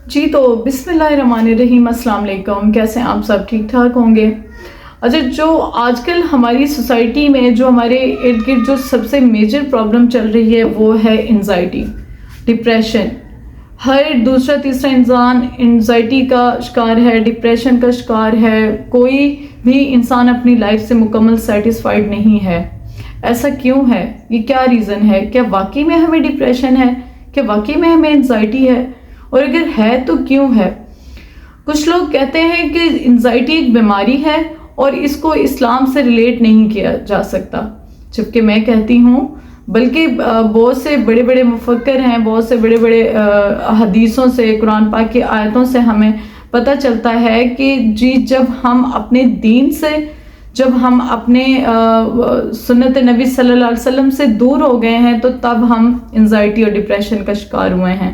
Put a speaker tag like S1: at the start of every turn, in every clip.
S1: جی تو بسم اللہ الرحمن الرحیم، السلام علیکم، کیسے ہیں آپ سب؟ ٹھیک ٹھاک ہوں گے؟ اچھا، جو آج کل ہماری سوسائٹی میں جو ہمارے ارد گرد جو سب سے میجر پرابلم چل رہی ہے وہ ہے انزائٹی، ڈپریشن۔ ہر دوسرا تیسرا انسان انزائٹی کا شکار ہے، ڈپریشن کا شکار ہے۔ کوئی بھی انسان اپنی لائف سے مکمل سیٹسفائیڈ نہیں ہے۔ ایسا کیوں ہے؟ یہ کیا ریزن ہے؟ کیا واقعی میں ہمیں ڈپریشن ہے؟ کیا واقعی میں ہمیں انزائٹی ہے؟ اور اگر ہے تو کیوں ہے؟ کچھ لوگ کہتے ہیں کہ انزائٹی ایک بیماری ہے اور اس کو اسلام سے ریلیٹ نہیں کیا جا سکتا، جبکہ میں کہتی ہوں بلکہ بہت سے بڑے بڑے مفکر ہیں، بہت سے بڑے بڑے حدیثوں سے، قرآن پاک کی آیتوں سے ہمیں پتہ چلتا ہے کہ جی جب ہم اپنے دین سے، جب ہم اپنے سنت نبی صلی اللہ علیہ وسلم سے دور ہو گئے ہیں تو تب ہم انزائٹی اور ڈپریشن کا شکار ہوئے ہیں۔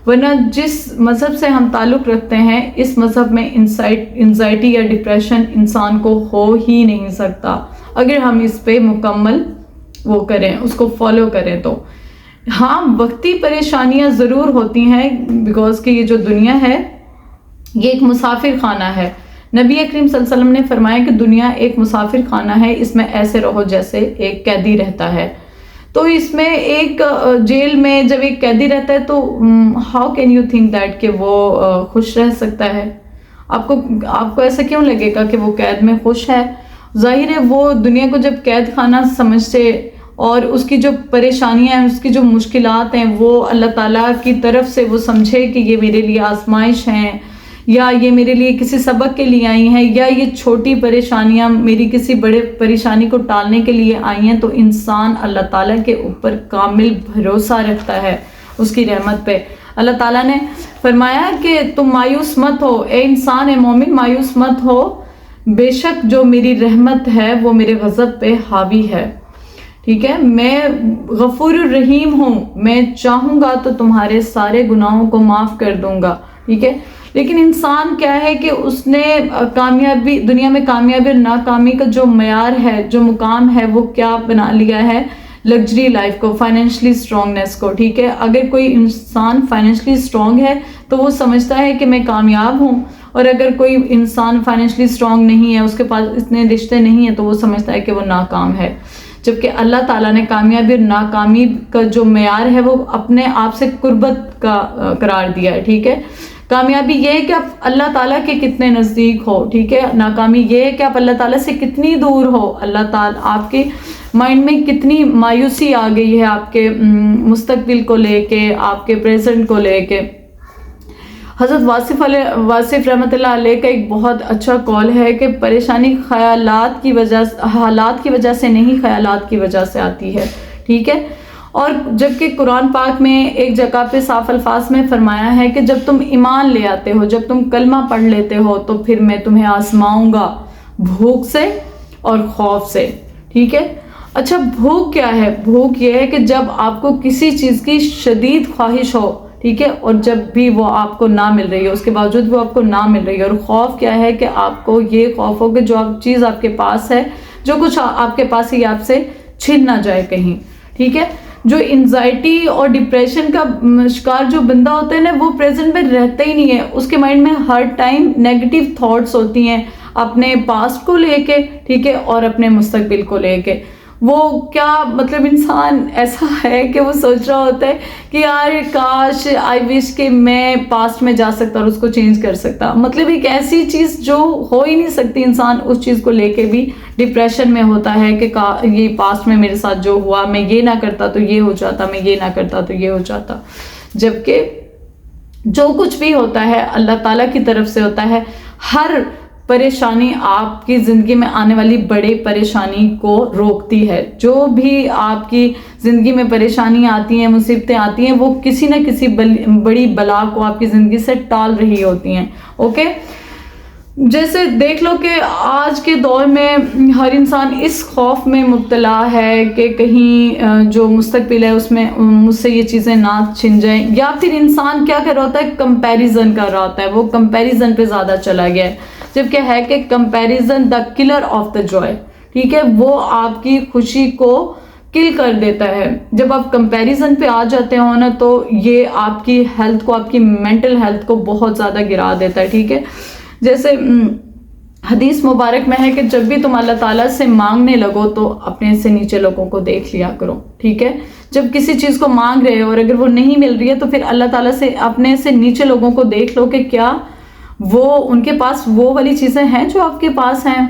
S1: ورنہ جس مذہب سے ہم تعلق رکھتے ہیں اس مذہب میں انزائٹی یا ڈپریشن انسان کو ہو ہی نہیں سکتا اگر ہم اس پہ مکمل وہ کریں، اس کو فالو کریں تو۔ ہاں، وقتی پریشانیاں ضرور ہوتی ہیں، بیکاز کہ یہ جو دنیا ہے یہ ایک مسافر خانہ ہے۔ نبی اکریم صلی اللہ علیہ وسلم نے فرمایا کہ دنیا ایک مسافر خانہ ہے، اس میں ایسے رہو جیسے ایک قیدی رہتا ہے۔ تو اس میں ایک جیل میں جب ایک قیدی رہتا ہے تو how can you think that کہ وہ خوش رہ سکتا ہے؟ آپ کو ایسا کیوں لگے گا کہ وہ قید میں خوش ہے؟ ظاہر ہے وہ دنیا کو جب قید خانہ سمجھتے اور اس کی جو پریشانیاں ہیں، اس کی جو مشکلات ہیں، وہ اللہ تعالیٰ کی طرف سے وہ سمجھے کہ یہ میرے لیے آزمائش ہیں، یا یہ میرے لیے کسی سبق کے لیے آئی ہیں، یا یہ چھوٹی پریشانیاں میری کسی بڑے پریشانی کو ٹالنے کے لیے آئی ہیں، تو انسان اللہ تعالیٰ کے اوپر کامل بھروسہ رکھتا ہے، اس کی رحمت پہ۔ اللہ تعالیٰ نے فرمایا کہ تم مایوس مت ہو، اے انسان، اے مومن، مایوس مت ہو، بے شک جو میری رحمت ہے وہ میرے غضب پہ حاوی ہے۔ ٹھیک ہے، میں غفور الرحیم ہوں، میں چاہوں گا تو تمہارے سارے گناہوں کو معاف کر دوں گا۔ ٹھیک ہے، لیکن انسان کیا ہے کہ اس نے کامیابی، دنیا میں کامیابی اور ناکامی کا جو معیار ہے، جو مقام ہے، وہ کیا بنا لیا ہے؟ لگژری لائف کو، فائنینشلی اسٹرانگنیس کو۔ ٹھیک ہے، اگر کوئی انسان فائنینشلی اسٹرانگ ہے تو وہ سمجھتا ہے کہ میں کامیاب ہوں، اور اگر کوئی انسان فائنینشلی اسٹرانگ نہیں ہے، اس کے پاس اتنے رشتے نہیں ہیں، تو وہ سمجھتا ہے کہ وہ ناکام ہے۔ جبکہ اللہ تعالیٰ نے کامیابی اور ناکامی کا جو معیار ہے وہ اپنے آپ سے قربت کا قرار دیا ہے۔ ٹھیک ہے، کامیابی یہ ہے کہ آپ اللہ تعالیٰ کے کتنے نزدیک ہو، ٹھیک ہے، ناکامی یہ ہے کہ آپ اللہ تعالیٰ سے کتنی دور ہو، اللہ تعالیٰ آپ کے مائنڈ میں کتنی مایوسی آ گئی ہے آپ کے مستقبل کو لے کے، آپ کے پریزنٹ کو لے کے۔ حضرت واصف رحمۃ اللہ علیہ کا ایک بہت اچھا قول ہے کہ پریشانی حالات کی وجہ سے نہیں، خیالات کی وجہ سے آتی ہے۔ ٹھیک ہے، اور جبکہ قرآن پاک میں ایک جگہ پہ صاف الفاظ میں فرمایا ہے کہ جب تم ایمان لے آتے ہو، جب تم کلمہ پڑھ لیتے ہو تو پھر میں تمہیں آزماؤں گا بھوک سے اور خوف سے۔ ٹھیک ہے، اچھا بھوک کیا ہے؟ بھوک یہ ہے کہ جب آپ کو کسی چیز کی شدید خواہش ہو، ٹھیک ہے، اور جب بھی وہ آپ کو نہ مل رہی ہے، اس کے باوجود وہ آپ کو نہ مل رہی ہے۔ اور خوف کیا ہے کہ آپ کو یہ خوف ہو کہ جو چیز آپ کے پاس ہے، جو کچھ آپ کے پاس ہے، یہ آپ سے چھن نہ جائے کہیں۔ ٹھیک ہے، جو انزائٹی اور ڈپریشن کا شکار جو بندہ ہوتا ہے نا، وہ پریزنٹ میں رہتا ہی نہیں ہے، اس کے مائنڈ میں ہر ٹائم نیگیٹو تھاٹس ہوتی ہیں اپنے پاسٹ کو لے کے، ٹھیک ہے، اور اپنے مستقبل کو لے کے۔ وہ کیا مطلب انسان ایسا ہے کہ وہ سوچ رہا ہوتا ہے کہ یار کاش آئی وش کہ میں پاسٹ میں جا سکتا اور اس کو چینج کر سکتا۔ مطلب ایک ایسی چیز جو ہو ہی نہیں سکتی، انسان اس چیز کو لے کے بھی ڈپریشن میں ہوتا ہے کہ یہ پاسٹ میں میرے ساتھ جو ہوا، میں یہ نہ کرتا تو یہ ہو جاتا، میں یہ نہ کرتا تو یہ ہو جاتا۔ جبکہ جو کچھ بھی ہوتا ہے اللہ تعالیٰ کی طرف سے ہوتا ہے۔ ہر پریشانی آپ کی زندگی میں آنے والی بڑی پریشانی کو روکتی ہے۔ جو بھی آپ کی زندگی میں پریشانیاں آتی ہیں، مصیبتیں آتی ہیں، وہ کسی نہ کسی بڑی بلا کو آپ کی زندگی سے ٹال رہی ہوتی ہیں۔ اوکے، جیسے دیکھ لو کہ آج کے دور میں ہر انسان اس خوف میں مبتلا ہے کہ کہیں جو مستقبل ہے اس میں مجھ سے یہ چیزیں نہ چھن جائیں، یا پھر انسان کیا کر رہا ہوتا ہے؟ کمپیریزن کر رہا ہوتا ہے، وہ کمپیریزن پہ زیادہ چلا گیا ہے، جبکہ ہے کہ comparison the colour of the joy. ٹھیک ہے، وہ آپ کی خوشی کو کل کر دیتا ہے. جب آپ کمپیریزن پہ آ جاتے ہو نا تو یہ آپ کی ہیلتھ کو، آپ کی مینٹل ہیلتھ کو بہت زیادہ گرا دیتا ہے. ٹھیک ہے، جیسے حدیث مبارک میں ہے کہ جب بھی تم اللہ تعالیٰ سے مانگنے لگو تو اپنے سے نیچے لوگوں کو دیکھ لیا کرو. ٹھیک ہے، جب کسی چیز کو مانگ رہے ہو اور اگر وہ نہیں مل رہی ہے تو پھر اللہ تعالیٰ سے اپنے سے نیچے لوگوں کو دیکھ لو کہ کیا وہ ان کے پاس وہ والی چیزیں ہیں جو آپ کے پاس ہیں.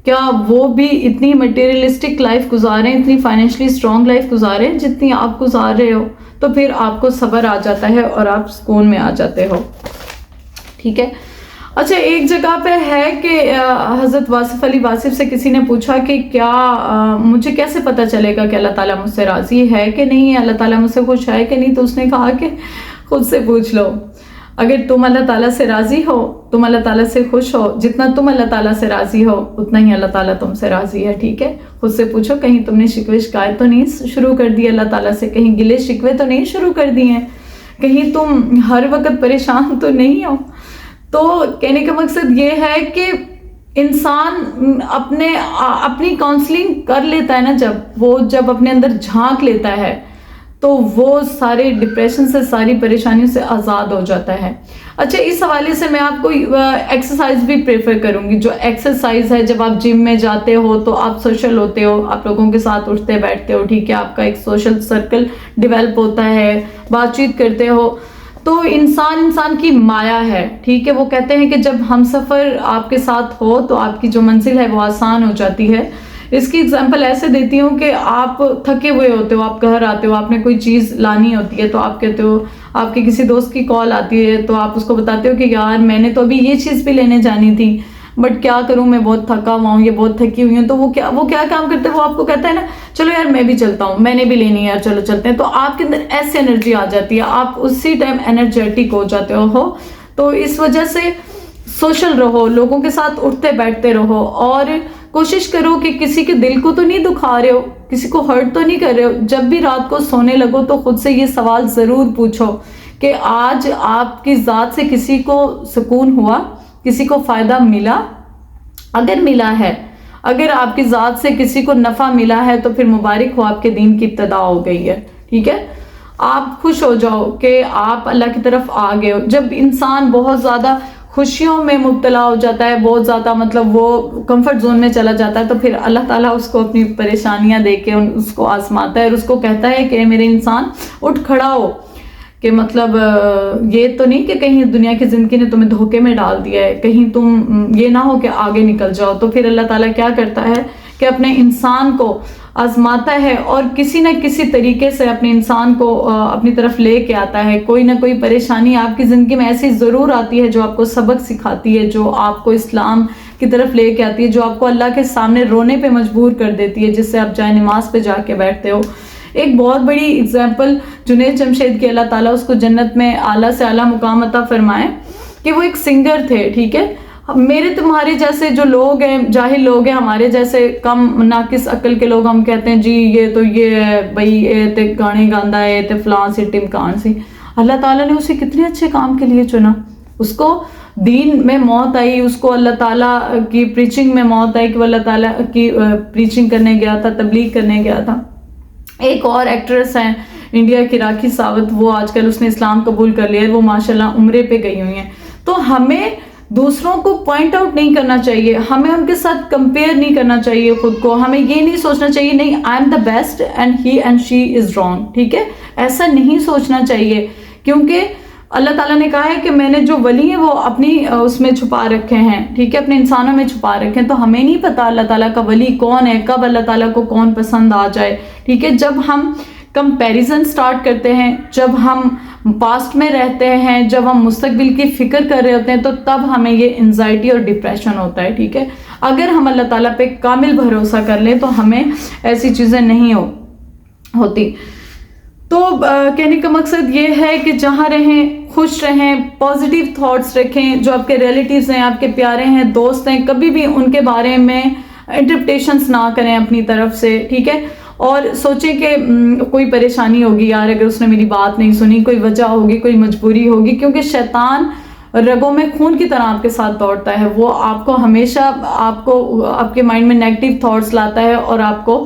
S1: کیا وہ بھی اتنی مٹیریلسٹک لائف گزاریں، اتنی فائنینشلی اسٹرانگ لائف گزاریں جتنی آپ گزار رہے ہو. تو پھر آپ کو صبر آ جاتا ہے اور آپ سکون میں آ جاتے ہو. ٹھیک ہے. اچھا، ایک جگہ پہ ہے کہ حضرت واصف علی واصف سے کسی نے پوچھا کہ کیا مجھے کیسے پتہ چلے گا کہ اللہ تعالیٰ مجھ سے راضی ہے کہ نہیں ہے، اللہ تعالیٰ مجھ سے خوش ہے کہ نہیں. تو اس نے کہا کہ خود سے پوچھ لو. اگر تم اللہ تعالیٰ سے راضی ہو، تم اللہ تعالیٰ سے خوش ہو، جتنا تم اللہ تعالیٰ سے راضی ہو اتنا ہی اللہ تعالیٰ تم سے راضی ہے. ٹھیک ہے، خود سے پوچھو کہیں تم نے شکوے شکایت تو نہیں شروع کر دی اللہ تعالیٰ سے، کہیں گلے شکوے تو نہیں شروع کر دیے ہیں، کہیں تم ہر وقت پریشان تو نہیں ہو. تو کہنے کا مقصد یہ ہے کہ انسان اپنی کاؤنسلنگ کر لیتا ہے نا، جب اپنے اندر جھانک لیتا ہے تو وہ سارے ڈپریشن سے، ساری پریشانیوں سے آزاد ہو جاتا ہے. اچھا، اس حوالے سے میں آپ کو ایکسرسائز بھی پریفر کروں گی. جو ایکسرسائز ہے، جب آپ جم میں جاتے ہو تو آپ سوشل ہوتے ہو، آپ لوگوں کے ساتھ اٹھتے بیٹھتے ہو. ٹھیک ہے، آپ کا ایک سوشل سرکل ڈیولپ ہوتا ہے، بات چیت کرتے ہو. تو انسان کی مایا ہے. ٹھیک ہے، وہ کہتے ہیں کہ جب ہم سفر آپ کے ساتھ ہو تو آپ کی جو منزل ہے وہ آسان ہو جاتی ہے. اس کی اگزامپل ایسے دیتی ہوں کہ آپ تھکے ہوئے ہوتے ہو، آپ گھر آتے ہو، آپ نے کوئی چیز لانی ہوتی ہے تو آپ کہتے ہو، آپ کے کسی دوست کی کال آتی ہے تو آپ اس کو بتاتے ہو کہ یار میں نے تو ابھی یہ چیز بھی لینے جانی تھی بٹ کیا کروں، میں بہت تھکا ہوا ہوں، یہ بہت تھکی ہوئی ہوں. تو وہ کیا کام کرتے ہیں، وہ آپ کو کہتا ہے نا چلو یار میں بھی چلتا ہوں، میں نے بھی لینی ہے یار، چلو چلتے ہیں. تو آپ کے اندر ایسی انرجی آ جاتی ہے، آپ اسی ٹائم انرجیٹک ہو جاتے ہو. تو اس وجہ سے سوشل رہو، لوگوں کے ساتھ اٹھتے بیٹھتے رہو اور کوشش کرو کہ کسی کے دل کو تو نہیں دکھا رہے ہو، کسی کو ہرٹ تو نہیں کر رہے ہو. جب بھی رات کو سونے لگو تو خود سے یہ سوال ضرور پوچھو کہ آج آپ کی ذات سے کسی کو سکون ہوا، کسی کو فائدہ ملا. اگر ملا ہے، اگر آپ کی ذات سے کسی کو نفع ملا ہے تو پھر مبارک ہو، آپ کے دین کی ابتدا ہو گئی ہے. ٹھیک ہے، آپ خوش ہو جاؤ کہ آپ اللہ کی طرف آ گئے ہو. جب انسان بہت زیادہ خوشیوں میں مبتلا ہو جاتا ہے، بہت زیادہ مطلب وہ کمفرٹ زون میں چلا جاتا ہے تو پھر اللہ تعالیٰ اس کو اپنی پریشانیاں دے کے اس کو آزماتا ہے اور اس کو کہتا ہے کہ میرے انسان اٹھ کھڑا ہو. کہ مطلب یہ تو نہیں کہ کہیں دنیا کی زندگی نے تمہیں دھوکے میں ڈال دیا ہے، کہیں تم یہ نہ ہو کہ آگے نکل جاؤ. تو پھر اللہ تعالیٰ کیا کرتا ہے کہ اپنے انسان کو آزماتا ہے اور کسی نہ کسی طریقے سے اپنے انسان کو اپنی طرف لے کے آتا ہے. کوئی نہ کوئی پریشانی آپ کی زندگی میں ایسی ضرور آتی ہے جو آپ کو سبق سکھاتی ہے، جو آپ کو اسلام کی طرف لے کے آتی ہے، جو آپ کو اللہ کے سامنے رونے پہ مجبور کر دیتی ہے، جس سے آپ جائے نماز پہ جا کے بیٹھتے ہو. ایک بہت بڑی اگزامپل جنید جمشید کی، اللہ تعالیٰ اس کو جنت میں اعلیٰ سے اعلیٰ مقام عطا فرمائے، کہ وہ ایک سنگر تھے. ٹھیک ہے، میرے تمہارے جیسے جو لوگ ہیں، جاہل لوگ ہیں، ہمارے جیسے کم ناقص عقل کے لوگ، ہم کہتے ہیں جی یہ تو یہ ہے بھائی، اے تے گانے گاندا ہے، تے فلاں سی ٹمکان سی. اللہ تعالیٰ نے اسے کتنے اچھے کام کے لیے چنا. اس کو دین میں موت آئی، اس کو اللہ تعالیٰ کی پریچنگ میں موت آئی کہ وہ اللہ تعالیٰ کی پریچنگ کرنے گیا تھا، تبلیغ کرنے گیا تھا. ایک اور ایکٹریس ہیں انڈیا کی، راکھی ساوت، وہ آج کل اس نے اسلام قبول کر لیا ہے، وہ ماشاءاللہ عمرے پہ گئی ہوئی ہیں. تو ہمیں دوسروں کو پوائنٹ آؤٹ نہیں کرنا چاہیے، ہمیں ان کے ساتھ کمپیئر نہیں کرنا چاہیے خود کو. ہمیں یہ نہیں سوچنا چاہیے نہیں I am the best and he and she is wrong. ٹھیک ہے، ایسا نہیں سوچنا چاہیے، کیونکہ اللہ تعالیٰ نے کہا ہے کہ میں نے جو ولی ہیں وہ اپنی اس میں چھپا رکھے ہیں. ٹھیک ہے، اپنے انسانوں میں چھپا رکھے ہیں. تو ہمیں نہیں پتا اللہ تعالیٰ کا ولی کون ہے، کب اللہ تعالیٰ کو کون پسند آ جائے. ٹھیک ہے، جب ہم کمپیریزن سٹارٹ کرتے ہیں، جب ہم پاسٹ میں رہتے ہیں، جب ہم مستقبل کی فکر کر رہے ہوتے ہیں، تو تب ہمیں یہ انزائٹی اور ڈپریشن ہوتا ہے. ٹھیک ہے، اگر ہم اللہ تعالیٰ پہ کامل بھروسہ کر لیں تو ہمیں ایسی چیزیں نہیں ہوتی. تو کہنے کا مقصد یہ ہے کہ جہاں رہیں خوش رہیں، پازیٹیو تھاٹس رکھیں. جو آپ کے ریلیٹیوز ہیں، آپ کے پیارے ہیں، دوست ہیں، کبھی بھی ان کے بارے میں انٹرپریٹیشنز نہ کریں اپنی طرف سے. ٹھیک ہے، اور سوچیں کہ کوئی پریشانی ہوگی یار، اگر اس نے میری بات نہیں سنی، کوئی وجہ ہوگی، کوئی مجبوری ہوگی. کیونکہ شیطان رگوں میں خون کی طرح آپ کے ساتھ دوڑتا ہے. وہ آپ کو ہمیشہ آپ کے مائنڈ میں نیگیٹو تھاٹس لاتا ہے اور آپ کو